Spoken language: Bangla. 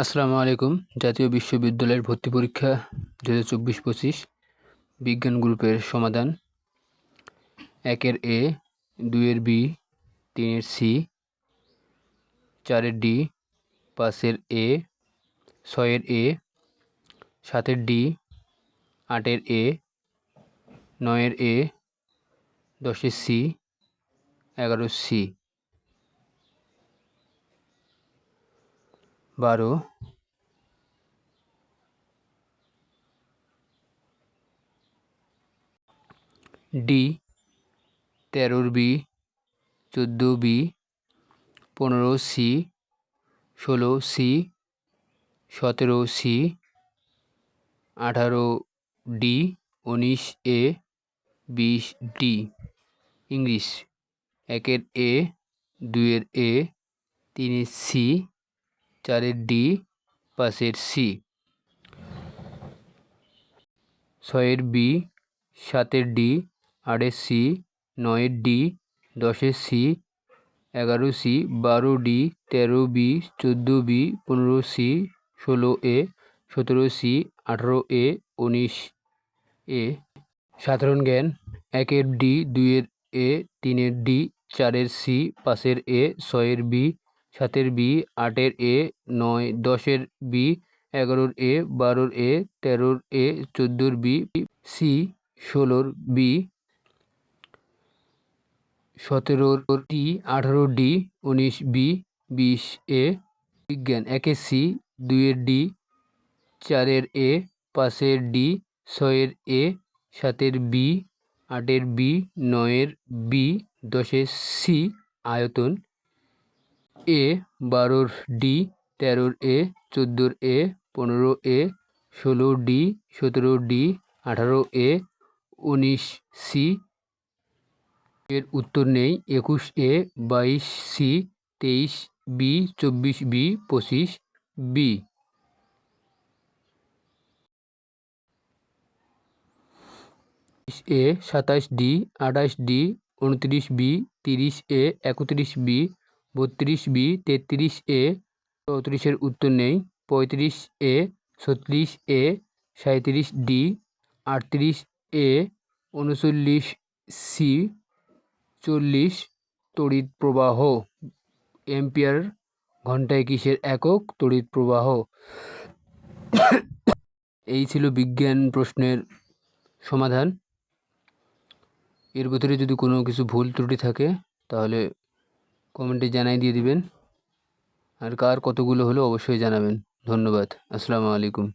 আসসালামু আলাইকুম। জাতীয় বিশ্ববিদ্যালয়ের ভর্তি পরীক্ষা 2024-25 বিজ্ঞান গ্রুপের সমাধান। 1-এর এ, 2-এর বি, 3-এর সি, 4-এর ডি, 5-এর এ, 6-এর এ, 7-এর ডি, 8-এর এ, 9-এর এ, 10-এর সি, 11-এর সি, 12, ডি, 13-র B, 14 B, 15 C, 16 C, 17 C, 18 D, 19 A, 20 D. English 1-এর এ, 2-এর এ, 3-এর সি, 4-এর ডি, 5-এর সি, 6-এর বি, 7-এর ডি, 8-এর সি, 9-এর ডি, 10-এর C, 11 C, 12 D, 13 B, 14 B, 15 C, 16 A, 17 C, 18 A, 19 A. সাধারণ জ্ঞান 1-এর ডি, 2-এর এ, 3-এর ডি, 4-এর সি, 5-এর এ, 6-এর বি, 7-এর বি, 8-এর এ, 9, 10-এর বি, 11-র এ, 12-র এ, 13-র এ, 14-র বি, সি, 16-র বি, 17-র ডি, 18 ডি, 19 বি, 20 এ। বিজ্ঞান 1-এর সি, 2-এর ডি, 4-এর এ, 5-এর ডি, 6-এর এ, 7-এর বি, 8-এর বি, 9-এর বি, 10-এর সি। আয়তন এ, 12-র D, 13-র A, 14-র A, 15 A, 16 D, 17 D, 18 A, 19 C. এর উত্তর নেই। 21 এ, 22 সি, 23 বি, 24 বি, 25 বি। এ, 27 ডি, 28 ডি, 29 বি, 30 এ, 31 বি, 32 বি, 33 এ। 34-এর উত্তর নেই। 35 এ, 36 এ, 37 ডি, 38 এ, 39 সি, 40 তড়িৎ প্রবাহ। অ্যাম্পিয়ার ঘন্টায় কিসের একক? তড়িৎ প্রবাহ। এই ছিল বিজ্ঞান প্রশ্নের সমাধান। এর ভিতরে যদি কোনো কিছু ভুল ত্রুটি থাকে তাহলে কমেন্টে জানাই দিয়ে দিবেন। আর কার কতগুলো হলো অবশ্যই জানাবেন। ধন্যবাদ। আসসালামু আলাইকুম।